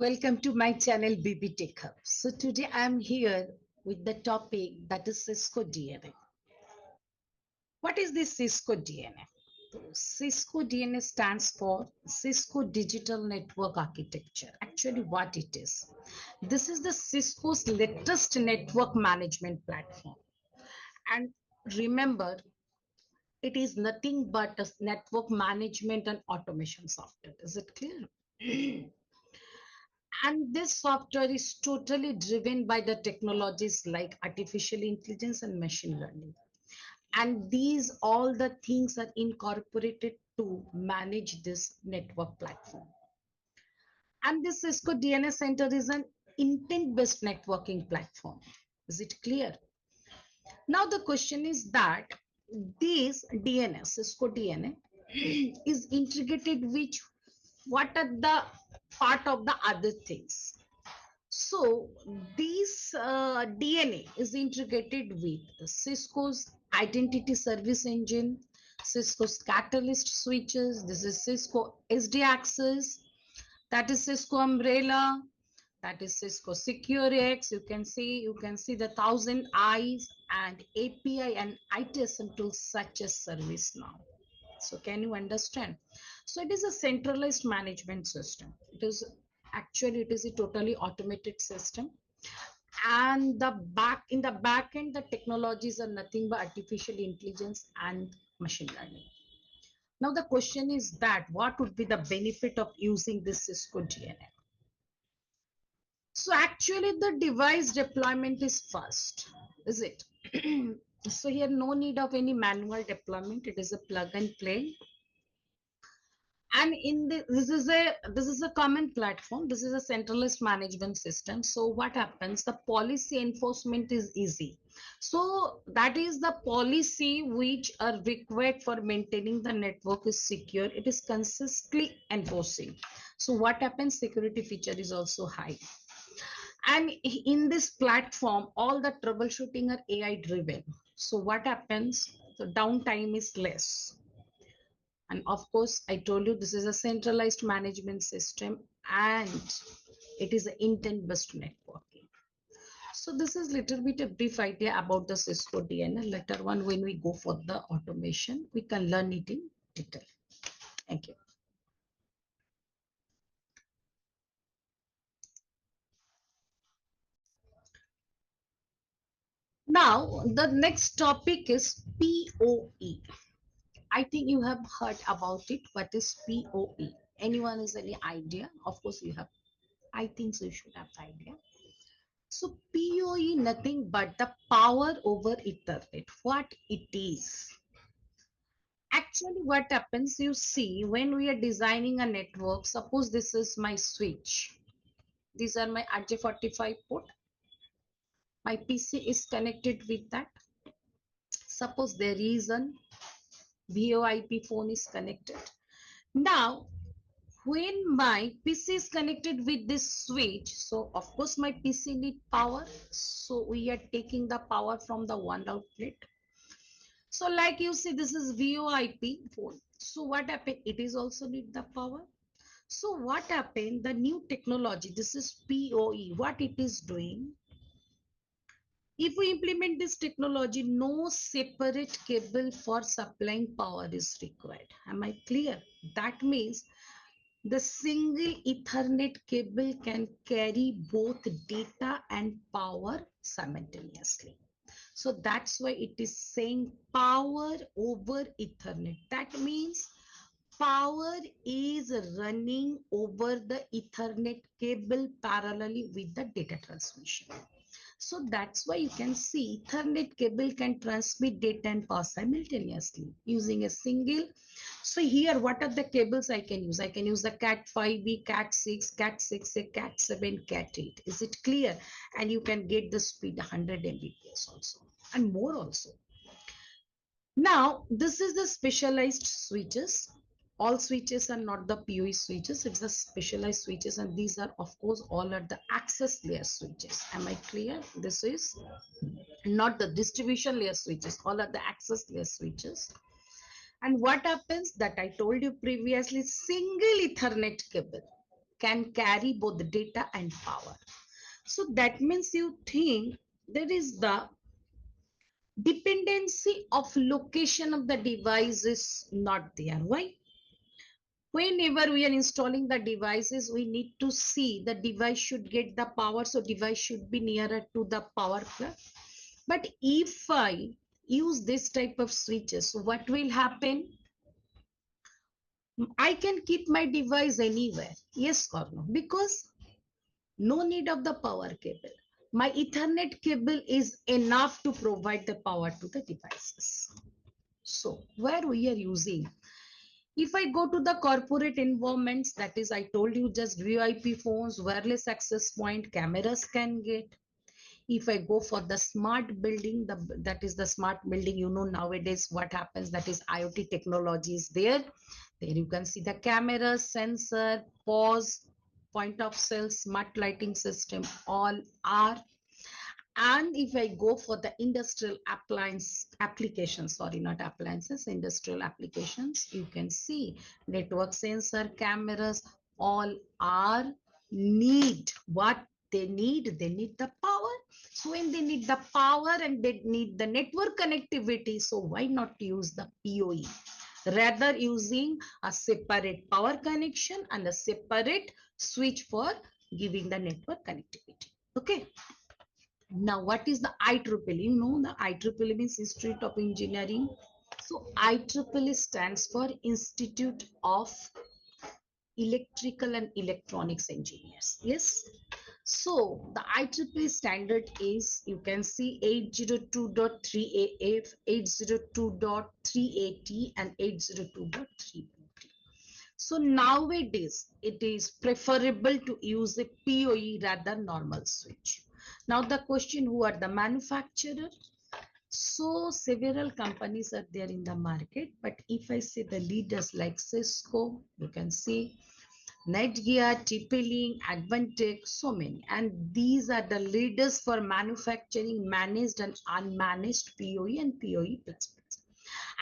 Welcome to my channel BBTechHub. So today I'm here with the topic that is Cisco DNA. What is this Cisco DNA? So, Cisco DNA stands for Cisco Digital Network Architecture. Actually, what it is? This is the Cisco's latest network management platform. And remember, it is nothing but a network management and automation software. Is it clear? And this software is totally driven by the technologies like artificial intelligence and machine learning. And these all the things are incorporated to manage this network platform. And this Cisco DNA Center is an intent-based networking platform. Is it clear? Now the question is that this DNS, Cisco DNA, is integrated with what are the part of the other things. So this DNA is integrated with Cisco's identity service engine, Cisco's catalyst switches. This is Cisco SD access. That is Cisco umbrella. That is Cisco SecureX. You can see the 1000 eyes and API and ITSM tools such as ServiceNow. So can you understand? So it is a centralized management system. It is a totally automated system, and in the back end the technologies are nothing but artificial intelligence and machine learning. Now the question is that what would be the benefit of using this Cisco DNA? So actually the device deployment is fast, is it? So here no need of any manual deployment. It is a plug and play. And this is a common platform. This is a centralized management system. So what happens? The policy enforcement is easy. So that is the policy which are required for maintaining the network is secure. It is consistently enforcing. So what happens? Security feature is also high. And in this platform, all the troubleshooting are AI driven. So what happens? The downtime is less. And of course, I told you this is a centralized management system and it is an intent-based networking. So this is little bit a brief idea about the Cisco DNA. Later on, when we go for the automation, we can learn it in detail. Thank you. Now, the next topic is POE. I think you have heard about it. What is POE? Anyone has any idea? Of course, you have. I think so you should have idea. So POE nothing but the power over Ethernet. What it is? Actually, what happens, you see, when we are designing a network, suppose this is my switch. These are my RJ45 port. My PC is connected with that. Suppose there is a VoIP phone is connected. Now, when my PC is connected with this switch, so of course my PC need power. So we are taking the power from the one outlet. So like you see, this is VoIP phone. So what happened? It is also need the power. So what happened? The new technology, this is PoE, what it is doing? If we implement this technology, no separate cable for supplying power is required. Am I clear? That means the single Ethernet cable can carry both data and power simultaneously. So that's why it is saying power over Ethernet. That means power is running over the Ethernet cable parallelly with the data transmission. So that's why you can see Ethernet cable can transmit data and power simultaneously using a single. So here, what are the cables I can use? I can use the Cat5e, Cat6, Cat6a, Cat7, Cat8. Is it clear? And you can get the speed 100 Mbps also and more also. Now, this is the specialized switches. All switches are not the PoE switches. It's the specialized switches, and these are, of course, all are the access layer switches. Am I clear? This is not the distribution layer switches. All are the access layer switches. And what happens that I told you previously, single Ethernet cable can carry both data and power. So that means you think there is the dependency of location of the device is not there. Why? Whenever we are installing the devices, we need to see the device should get the power, so device should be nearer to the power plug. But if I use this type of switches, what will happen? I can keep my device anywhere, yes or no, because no need of the power cable. My Ethernet cable is enough to provide the power to the devices. So where we are using, if I go to the corporate environments, that is, I told you just VIP phones, wireless access point, cameras can get. If I go for the smart building, that is the smart building, you know, nowadays what happens, that is IoT technology is there. There you can see the camera, sensor, pause, point of sale, smart lighting system, all are. And if I go for the industrial appliance applications, sorry, not appliances, industrial applications, you can see network sensor, cameras, all are need what they need. They need the power. So when they need the power and they need the network connectivity, so why not use the PoE? Rather using a separate power connection and a separate switch for giving the network connectivity. Okay. Now, what is the IEEE? You know, the IEEE means Institute of Engineering. So, IEEE stands for Institute of Electrical and Electronics Engineers. Yes. So, the IEEE standard is, you can see 802.3AF, 802.3AT, and 802.3B. So nowadays, it is preferable to use a PoE rather normal switch. Now the question, who are the manufacturer? So several companies are there in the market, but if I say the leaders like Cisco, you can see Netgear, TP-Link, Advantech, so many. And these are the leaders for manufacturing managed and unmanaged PoE and PoE principles.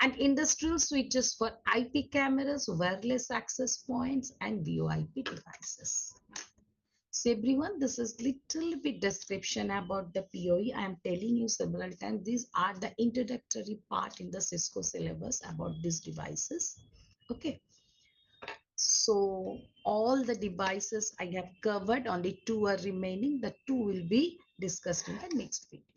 And industrial switches for IP cameras, wireless access points, and VoIP devices. So everyone, this is little bit description about the PoE. I am telling you several times, these are the introductory part in the Cisco syllabus about these devices. Okay. So all the devices I have covered, only two are remaining. The two will be discussed in the next video.